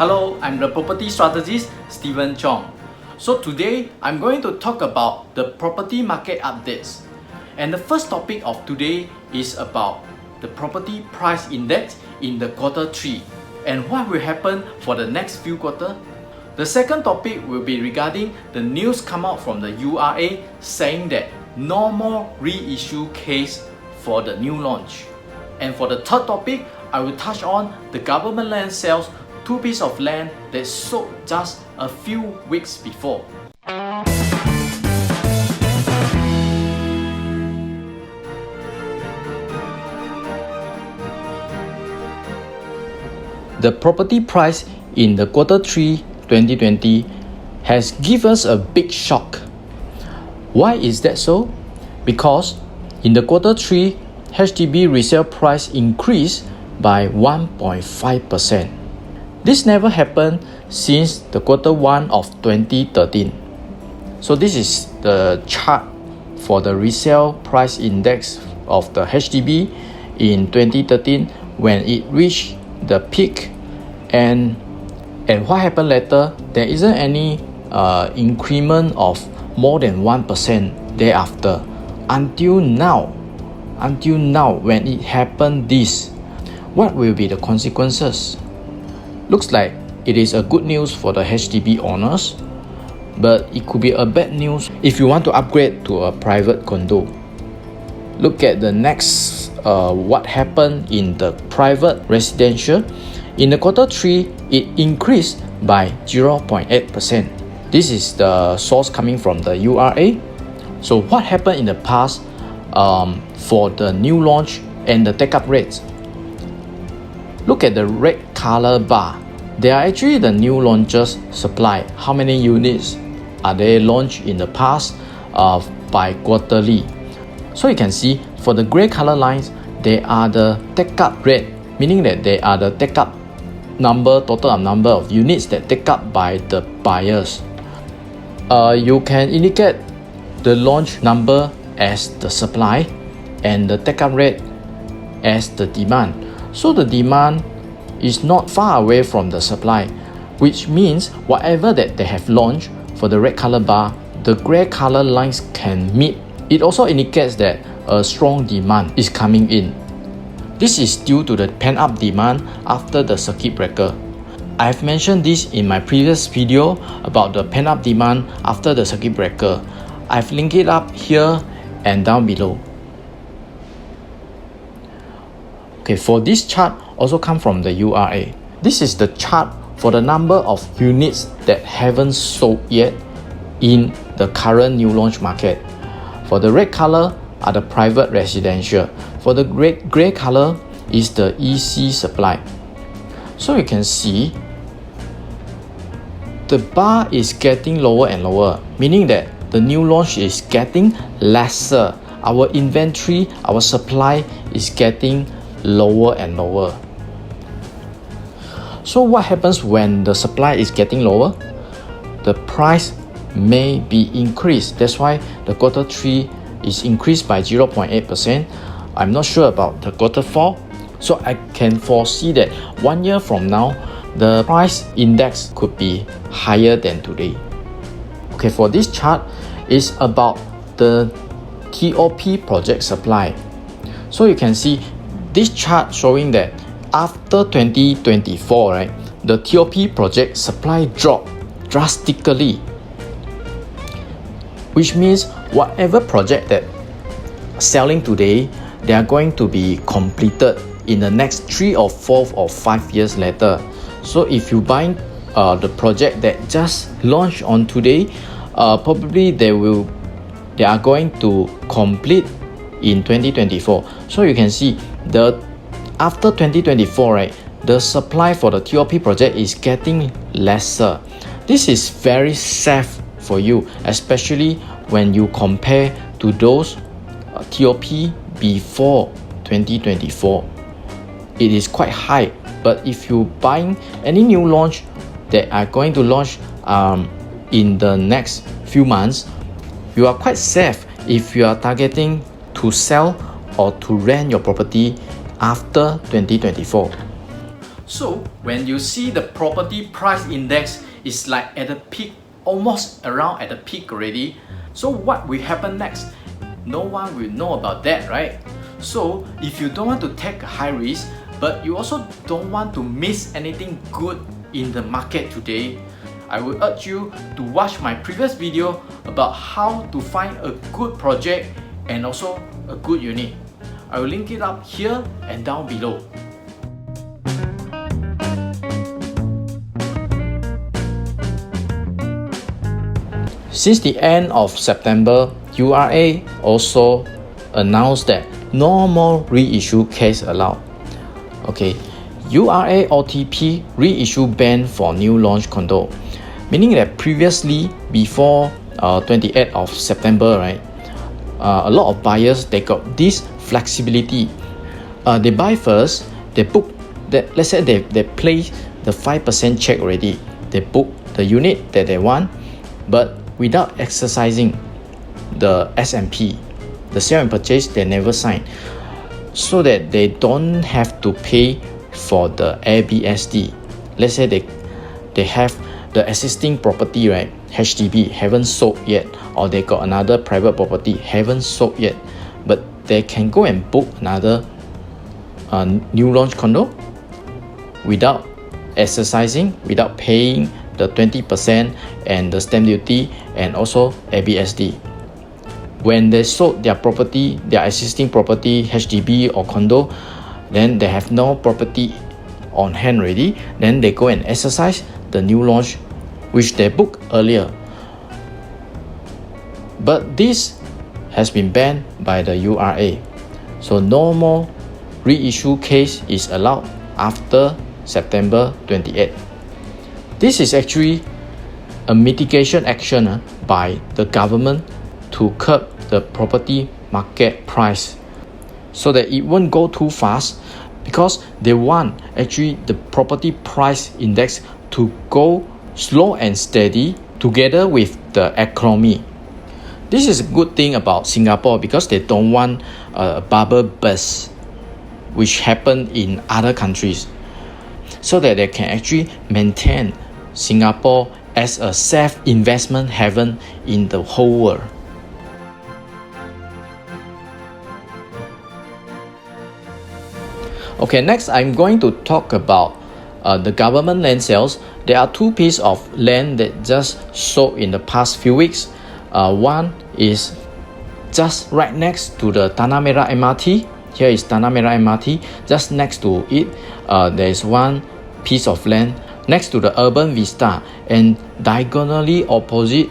Hello, I'm the property strategist Steven Chong. So today I'm going to talk about the property market updates. And the first topic of today is about the property price index in the quarter 3 and what will happen for the next few quarters. The second topic will be regarding the news come out from the URA saying that no more reissue case for the new launch. And for the third topic, I will touch on the government land sales, 2 pieces of land that sold just a few weeks before. The property price in the quarter 3 2020 has given us a big shock. Why is that so? Because in the quarter 3, HDB resale price increased by 1.5%. This never happened since the quarter 1 of 2013. So this is the chart for the resale price index of the HDB in 2013 when it reached the peak, and what happened later, there isn't any increment of more than 1% thereafter until now when it happened this. What will be the consequences? Looks like it is a good news for the HDB owners, but it could be a bad news if you want to upgrade to a private condo. Look at the next what happened in the private residential. In the quarter 3, it increased by 0.8%. This is the source coming from the URA. So what happened in the past for the new launch and the take-up rates? Look at the red color bar. They are actually the new launches supply. How many units are they launched in the past by quarterly? So you can see for the gray color lines, they are the take-up rate, meaning that they are the take-up total number of units that take up by the buyers. You can indicate the launch number as the supply and the take-up rate as the demand. So the demand is not far away from the supply, which means whatever that they have launched for the red color bar, the gray color lines can meet. It also indicates that a strong demand is coming in. This is due to the pent-up demand after the circuit breaker. I've mentioned this in my previous video about the pent-up demand after the circuit breaker. I've linked it up here and down below. Okay, for this chart also come from the URA. This is the chart for the number of units that haven't sold yet in the current new launch market. For the red color are the private residential. For the gray color is the EC supply. So you can see the bar is getting lower and lower, meaning that the new launch is getting lesser. Our inventory, our supply is getting lower and lower. So what happens when the supply is getting lower? The price may be increased. That's why the quarter 3 is increased by 0.8%. I'm not sure about the quarter 4. So I can foresee that 1 year from now, the price index could be higher than today. Okay, for this chart is about the TOP project supply. So you can see this chart showing that after 2024, right, the TOP project supply dropped drastically, which means whatever project that selling today, they are going to be completed in the next 3 or 4 or 5 years later. So if you buying the project that just launched on today, probably they are going to complete in 2024. So you can see after 2024, right, the supply for the TOP project is getting lesser. This is very safe for you, especially when you compare to those TOP before 2024. It is quite high, but if you buying any new launch that are going to launch in the next few months, you are quite safe if you are targeting to sell or to rent your property after 2024. So when you see the property price index is like at the peak, almost around at the peak already. So what will happen next? No one will know about that, right? So if you don't want to take a high risk, but you also don't want to miss anything good in the market today, I would urge you to watch my previous video about how to find a good project and also a good unit. I will link it up here and down below. Since the end of September, URA also announced that no more reissue case allowed. Okay, URA OTP reissue ban for new launch condo, meaning that previously before 28th of September, right, a lot of buyers, they got this flexibility. They buy first, they book that. Let's say they play the 5% check already. They book the unit that they want, but without exercising the SMP, the sale and purchase, they never sign, so that they don't have to pay for the ABSD. Let's say they have the existing property, right, HDB haven't sold yet, or they got another private property haven't sold yet, but they can go and book another new launch condo without exercising, without paying the 20% and the stamp duty and also ABSD. When they sold their property, their existing property, HDB or condo, then they have no property on hand already, then they go and exercise the new launch which they booked earlier. But this has been banned by the URA, so no more reissue case is allowed after September 28th. This is actually a mitigation action by the government to curb the property market price, so that it won't go too fast, because they want actually the property price index to go slow and steady together with the economy. This is a good thing about Singapore, because they don't want a bubble burst which happened in other countries, so that they can actually maintain Singapore as a safe investment haven in the whole world. Okay, next I'm going to talk about the government land sales. There are two pieces of land that just sold in the past few weeks. One is just right next to the Tanah Merah MRT. Here is Tanah Merah MRT. Just next to it, there is one piece of land next to the Urban Vista and diagonally opposite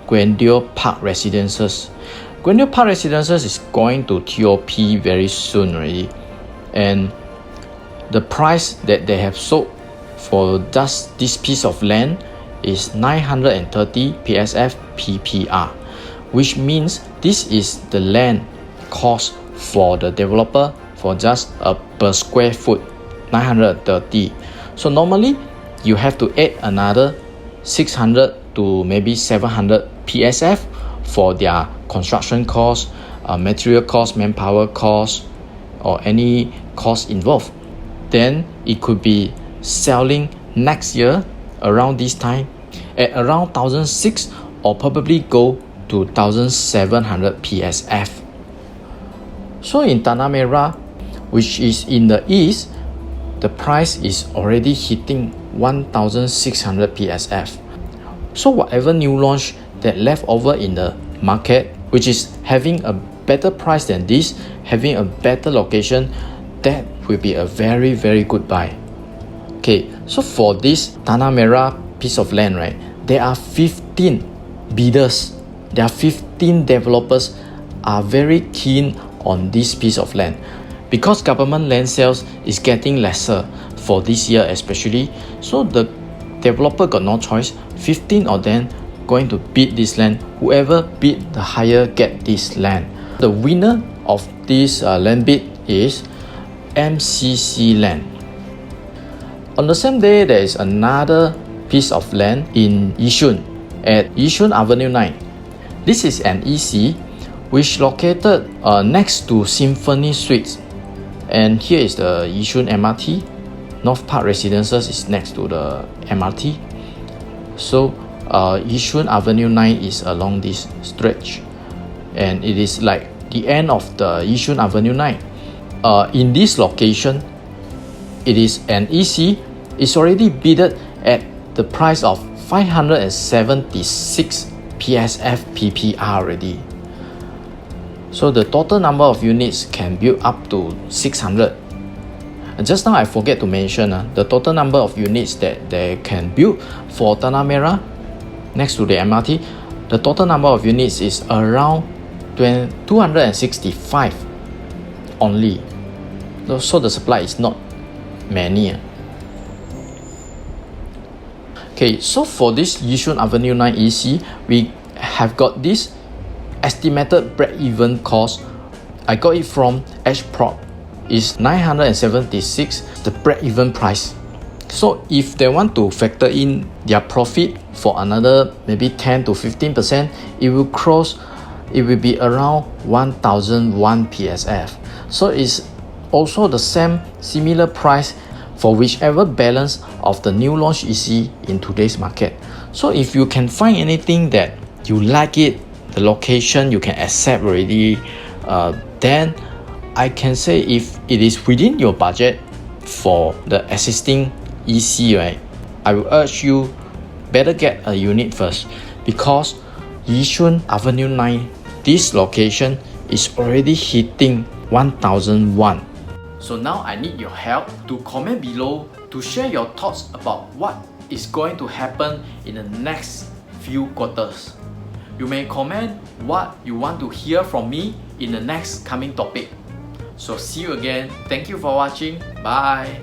Grandeur Park Residences. Grandeur Park Residences is going to TOP very soon already, and the price that they have sold for just this piece of land is 930 PSF PPR, which means this is the land cost for the developer for just a per square foot 930. So normally you have to add another 600 to maybe 700 PSF for their construction costs, material costs, manpower costs, or any cost involved. Then it could be selling next year around this time at around 1,600 or probably go to 1,700 PSF. So in Tanah Merah, which is in the east, the price is already hitting 1,600 PSF. So whatever new launch that left over in the market, which is having a better price than this, having a better location, that will be a very, very good buy. Okay, so for this Tanah Merah piece of land, right, there are 15 bidders. There are 15 developers are very keen on this piece of land. Because government land sales is getting lesser for this year especially, so the developer got no choice. 15 of them going to bid this land. Whoever bid the higher get this land. The winner of this land bid is MCC Land. On the same day, there is another piece of land in Yishun at Yishun Avenue 9. This is an EC which located next to Symphony Suites, and here is the Yishun MRT North Park Residences is next to the MRT. So Yishun Avenue 9 is along this stretch, and it is like the end of the Yishun Avenue 9. In this location, it is an EC. It's already bidded at the price of 576 PSF PPR already. So the total number of units can build up to 600. And just now I forget to mention the total number of units that they can build for Tanah Merah next to the MRT. The total number of units is around 265 only. So the supply is not many. Okay, so for this Yishun Avenue 9 EC, we have got this estimated break-even cost. I got it from HProp. Is 976 the break-even price. So if they want to factor in their profit for another maybe 10 to 15%, it will be around 1001 PSF. So it's also the similar price for whichever balance of the new launch EC in today's market. So if you can find anything that you like it, the location you can accept already, then I can say if it is within your budget for the existing EC, right, I will urge you better get a unit first, because Yishun Avenue 9, this location is already hitting 1001. So now I need your help to comment below to share your thoughts about what is going to happen in the next few quarters. You may comment what you want to hear from me in the next coming topic. So see you again. Thank you for watching. Bye.